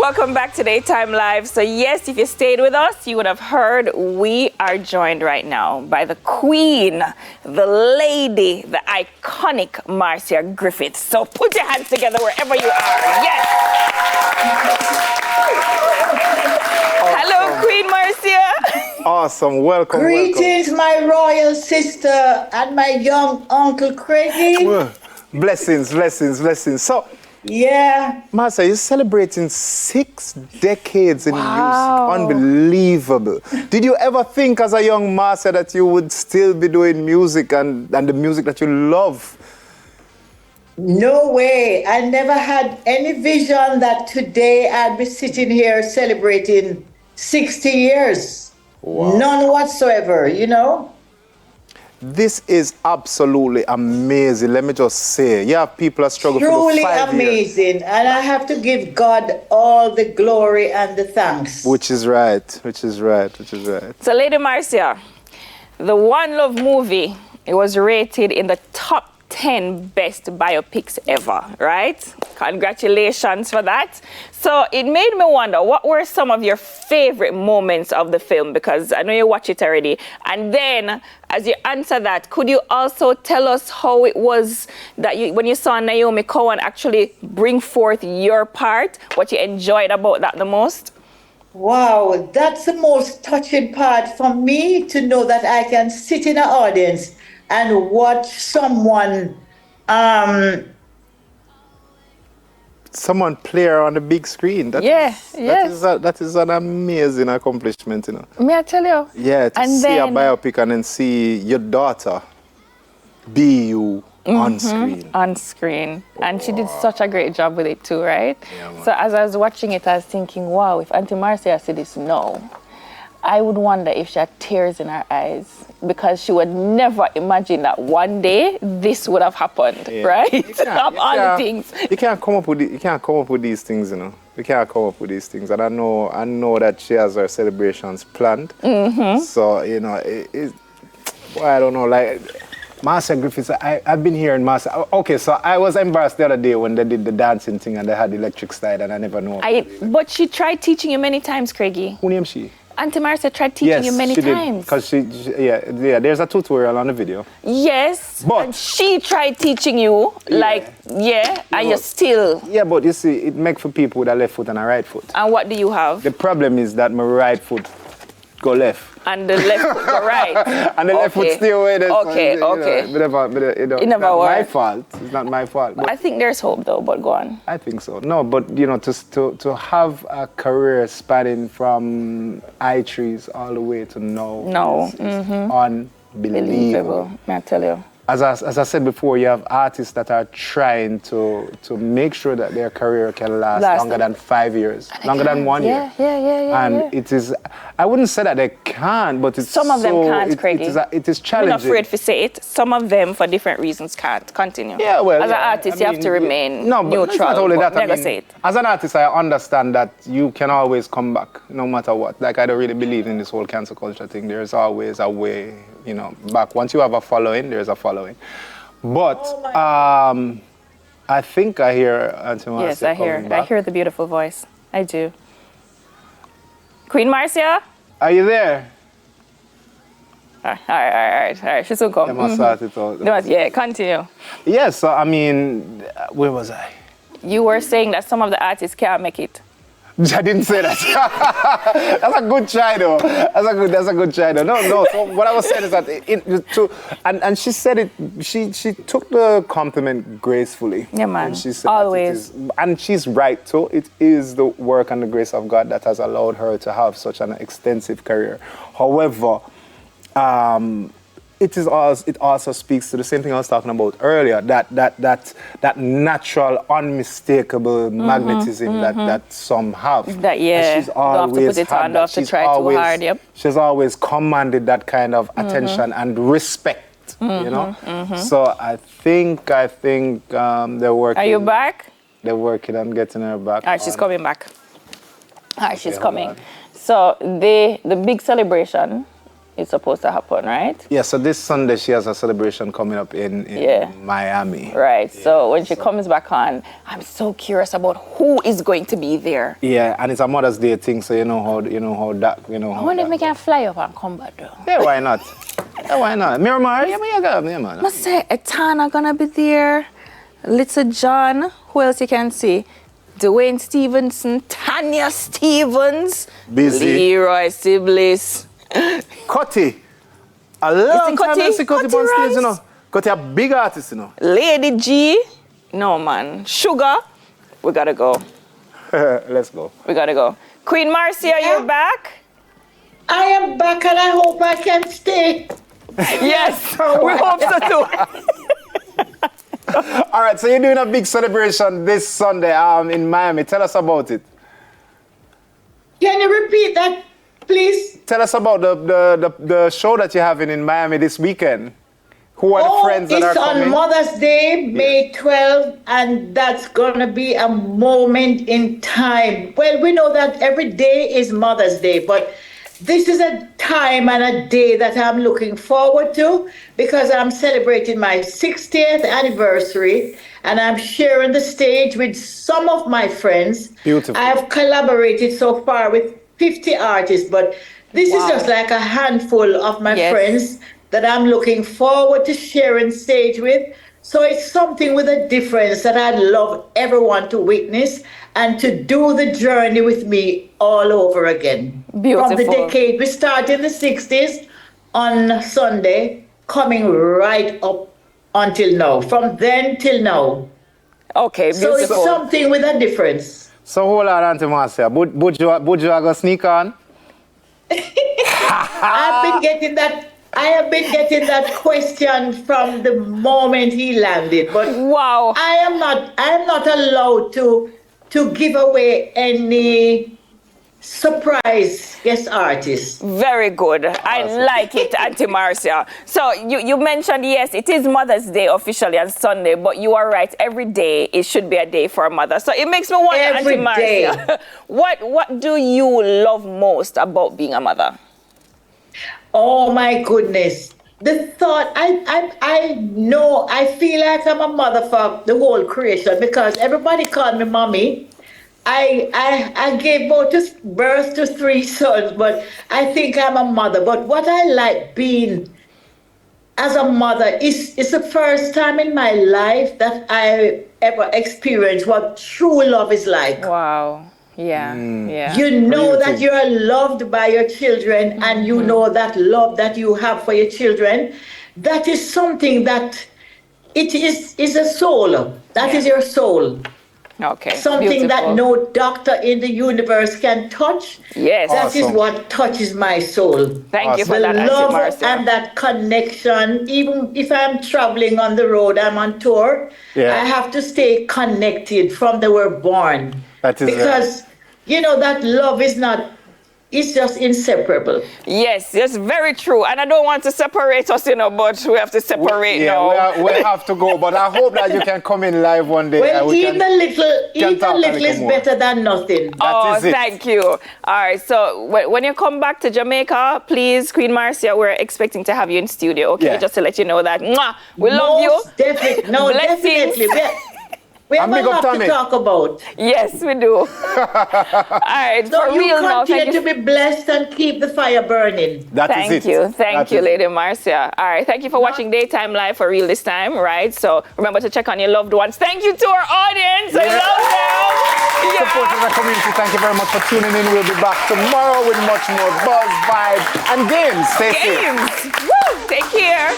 Welcome back to Daytime Live. So yes, if you stayed with us, you would have heard we are joined right now by the queen, the lady, the iconic Marcia Griffiths. So put your hands together wherever you are. Yes. Hello, Queen Marcia. Awesome. Welcome. Greetings, my royal sister and my young uncle Craigie. Blessings, blessings, blessings. So, yeah. Marcia, you're celebrating 6 decades in music. Unbelievable. Did you ever think as a young Marcia that you would still be doing music and the music that you love? No way. I never had any vision that today I'd be sitting here celebrating 60 years. Wow. None whatsoever, you know? This is absolutely amazing. Let me just say, you have people that struggle for 5 years. Truly amazing. And I have to give God all the glory and the thanks. Which is right, which is right, which is right. So, Lady Marcia, the One Love movie, it was rated in the top 10 best biopics ever, right? Congratulations for that. So it made me wonder, what were some of your favorite moments of the film? Because I know you watched it already. And then, as you answer that, could you also tell us how it was that when you saw Naomi Cowan actually bring forth your part, what you enjoyed about that the most? Wow, that's the most touching part for me, to know that I can sit in an audience and watch someone play her on the big screen. That is an amazing accomplishment, you know. May I tell you? Yeah, to see a biopic and then see your daughter be you on screen. On screen. And she did such a great job with it too, right? Yeah, so as I was watching it, I was thinking, wow, if Auntie Marcia said this no, I would wonder if she had tears in her eyes, because she would never imagine that one day this would have happened, right? Of all the things. You can't come up with these things, you know. You can't come up with these things. And I know that she has her celebrations planned. So, you know, I don't know, like Marcia Griffiths, I've been hearing Marcia. Okay, so I was embarrassed the other day when they did the dancing thing and they had the electric slide and I never know. But she tried teaching you many times, Craigie. Who named she? Auntie Marcia tried teaching you many times. Because there's a tutorial on the video. Yes, but she tried teaching you, and you still. Yeah, but you see, it makes for people with a left foot and a right foot. And what do you have? The problem is that my right foot go left. And the left foot go right. And the left foot stay away. Okay. It never works. My fault. It's not my fault. But I think there's hope though, but go on. I think so. No, but you know, to have a career spanning from I-trees all the way to now is unbelievable. May I tell you? As I said before, you have artists that are trying to make sure that their career can last longer than 5 years, longer than 1 year. And it is, I wouldn't say that they can't, but it's some of them can't, Craigie. It is challenging. I'm not afraid to say it. Some of them, for different reasons, can't continue. Yeah, well, as an artist, you have to remain neutral. It's not only that. Say it. As an artist, I understand that you can always come back, no matter what. Like, I don't really believe in this whole cancel culture thing. There's always a way, you know, back. Once you have a following, there's a following. But I think I hear Auntie Marcia. Yes, I hear the beautiful voice. I do. Queen Marcia? Are you there? All right. She's will come. Continue. Yes, so I mean, where was I? You were saying that some of the artists can't make it. I didn't say that. That's a good try, though. That's a good try, though. No. So what I was saying is that and she said it. She took the compliment gracefully. Yeah, man. And she said always. And she's right too. It is the work and the grace of God that has allowed her to have such an extensive career. However, it also speaks to the same thing I was talking about earlier, that natural, unmistakable magnetism that some have. She's always had that. She's try too hard. Yep. She's always commanded that kind of attention and respect. You know. So I think they're working. Are you back? They're working on getting her back. All right, she's coming back. All right, she's coming. So the big celebration is supposed to happen, right? Yeah, so this Sunday she has a celebration coming up in Miami. Right. So when she comes back on, I'm so curious about who is going to be there. Yeah, and it's a Mother's Day thing, so you know how that. I wonder if we can fly up and come back though. Yeah, why not? Yeah, why not? Miramar, yeah, man. Must say Etana gonna be there. Little John. Who else you can see? Dwayne Stevenson, Tanya Stevens, Busy. Leroy Siblis. Cutty. A long time I see Cutty on stage, Rice? you know. Cutty a big artist, you know. Lady G. No, man. Sugar. We gotta go. Let's go. We gotta go. Queen Marcia, you're back? I am back and I hope I can stay. Yes, we hope so too. All right, so you're doing a big celebration this Sunday in Miami. Tell us about it. Can you repeat that, please? Tell us about the show that you're having in Miami this weekend. Who are the friends that are coming? It's on Mother's Day, May 12th, and that's going to be a moment in time. Well, we know that every day is Mother's Day, but this is a time and a day that I'm looking forward to because I'm celebrating my 60th anniversary and I'm sharing the stage with some of my friends. Beautiful. I have collaborated so far with 50 artists, but this is just like a handful of my friends that I'm looking forward to sharing stage with. So it's something with a difference that I'd love everyone to witness and to do the journey with me all over again. Beautiful. From the decade we started in the 60s on Sunday, coming right up until now. From then till now. Okay, so beautiful. it's something with a difference. So hold on, Auntie Marcia. Would you go sneak on? I have been getting that question from the moment he landed, but wow, I am not allowed to give away any surprise guest artists. Very good. I like it, Auntie Marcia. So you mentioned, yes, it is Mother's Day officially on Sunday, but you are right. Every day it should be a day for a mother. So it makes me wonder, Every Auntie Marcia, day. what do you love most about being a mother? Oh my goodness. The thought, I know, I feel like I'm a mother for the whole creation because everybody called me mommy. I gave birth to 3 sons, but I think I'm a mother. But what I like being as a mother is the first time in my life that I ever experienced what true love is like. Wow. Yeah, yeah. You know that you're loved by your children and you know that love that you have for your children. That is something that it is a soul. That is your soul. Okay. Something that no doctor in the universe can touch. Yes. That is what touches my soul. Thank you for that, The Auntie love Marcia. and that connection. Even if I'm traveling on the road, I'm on tour, I have to stay connected from the word born. That is because you know that love is not, it's just inseparable. Yes, it's very true. And I don't want to separate us, but we have to separate now. We have to go, but I hope that you can come in live one day. Well, even a little is better than nothing. Thank you. All right, so when you come back to Jamaica, please, Queen Marcia, we're expecting to have you in studio, okay? Just to let you know that. Mwah, we love you. Definitely. No, definitely. We have a lot to talk about. Yes, we do. All right, so for real now. Continue to be blessed and keep the fire burning. Thank you, Lady Marcia. All right, thank you for watching Daytime Live for real this time, right? So remember to check on your loved ones. Thank you to our audience. I love them. Supporting the community. Thank you very much for tuning in. We'll be back tomorrow with much more buzz, vibe, and games. Stay safe. Woo! Take care.